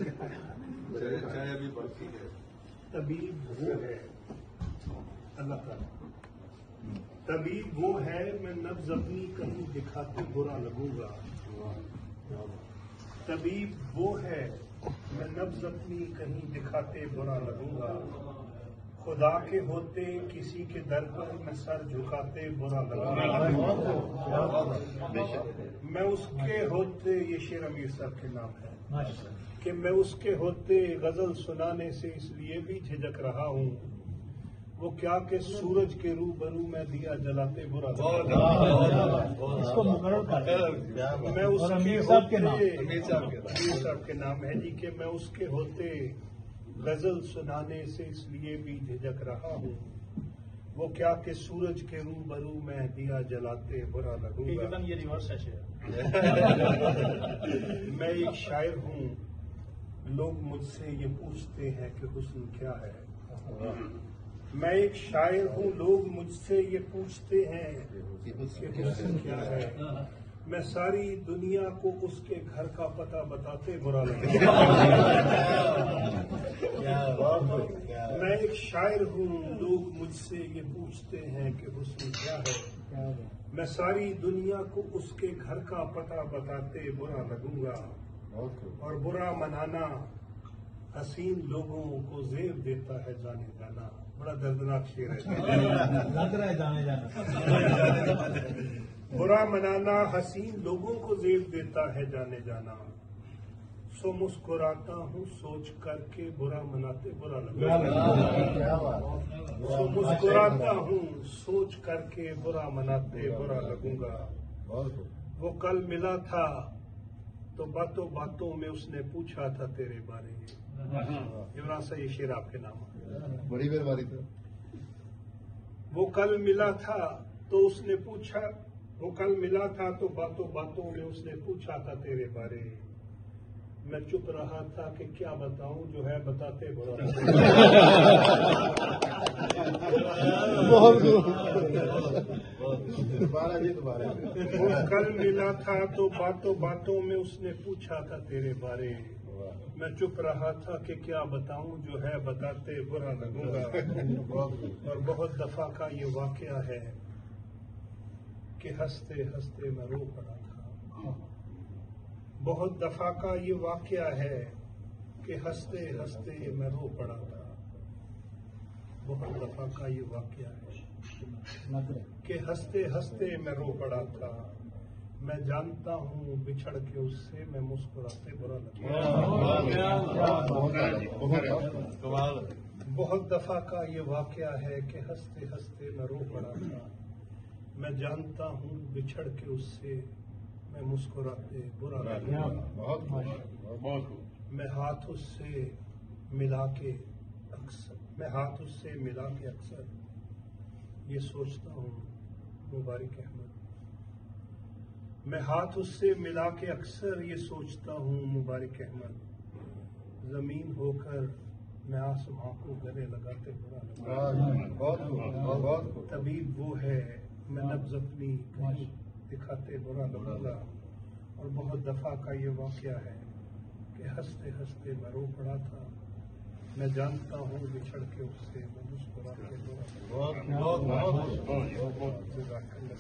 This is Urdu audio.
چاہے ابھی باقی ہے. طبیب وہ ہے اللہ تعالیٰ، طبیب وہ ہے میں نبض اپنی کہیں دکھاتے برا لگوں گا. طبیب وہ ہے میں نبض اپنی کہیں دکھاتے برا لگوں گا. خدا کے ہوتے کسی کے در پر میں سر جھکاتے برا لگوں گا. میں اس کے ہوتے، یہ شعر امیر صاحب کے نام ہے، کہ میں اس کے ہوتے غزل سنانے سے اس لیے بھی جھجک رہا ہوں، وہ کیا کہ سورج کے روبرو میں دیا جلاتے برا لگوں گا. اس کو مقرر کر میں اس کے امیر صاحب کے نام، امیر صاحب کے نام ہے جی، کہ میں اس کے ہوتے غزل سنانے سے اس لیے بھی جھجک رہا ہوں، وہ کیا کہ سورج کے روبرو میں دیا جلاتے برا لگوں گا. یہ ریورس ہے. میں ایک شاعر ہوں، لوگ مجھ سے یہ پوچھتے ہیں کہ حسن کیا ہے. میں ایک شاعر ہوں، لوگ مجھ سے یہ پوچھتے ہیں کہ حسن کیا ہے. میں ساری دنیا کو اس کے گھر کا پتہ بتاتے برا لگے. میں ایک شاعر ہوں، لوگ مجھ سے یہ پوچھتے ہیں کہ حسن کیا ہے. میں ساری دنیا کو اس کے گھر کا پتہ بتاتے برا لگوں گا. اور برا منانا حسین لوگوں کو زیب دیتا ہے جانے جانا. بڑا دردناک شعر ہے. لگ رہا ہے جانے جانا. برا منانا حسین لوگوں کو زیب دیتا ہے جانے جانا. سو مسکراتا ہوں سوچ کر کے برا مناتے برا لگا. سو مسکراتا ہوں سوچ کر کے برا مناتے برا لگوں گا. وہ کل ملا تھا تو باتوں باتوں میں اس نے پوچھا تھا تیرے بارے میں. عمران صاحب یہ شعر آپ کے نام ہے. بڑی مہربانی. وہ کل ملا تھا تو اس نے پوچھا، وہ کل ملا تھا تو باتوں باتوں میں اس نے پوچھا تھا تیرے بارے. میں چپ رہا تھا کہ کیا بتاؤں، جو ہے بتاتے برا. وہ کل ملا تھا تو باتوں باتوں میں اس نے پوچھا تھا تیرے بارے. میں چپ رہا تھا کہ کیا بتاؤں، جو ہے بتاتے برا لگوں گا. اور بہت دفعہ کا یہ واقعہ ہے کہ ہنستے ہنستے میں رو پڑا تھا. بہت دفعہ کا یہ واقعہ ہے کہ ہنستے ہنستے میں رو پڑا تھا. بہت دفعہ کا یہ واقعہ ہے کہ ہنستے ہنستے میں رو پڑا تھا. میں جانتا ہوں بچھڑ کے اس سے میں مسکراتے برا لگا. بہت دفعہ کا یہ واقعہ ہے کہ ہنستے ہنستے میں رو پڑا تھا. میں جانتا ہوں بچھڑ کے اس سے میں مسکراتے برا لگا. میں ہاتھ اس سے ملا کے اکثر یہ سوچتا ہوں مبارک احمد. میں ہاتھ اس سے ملا کے اکثر یہ سوچتا ہوں مبارک احمد. زمین ہو کر میں آسماں کو گلے لگاتے برا لگا. طبیب وہ ہے میں نبض اپنی کہیں دکھاتے برا لگوں گا. اور بہت دفعہ کا یہ واقعہ ہے کہ ہنستے ہنستے میں رو پڑا تھا. میں جانتا ہوں بچھڑ کے اس سے میں مسکراتے برا لگا.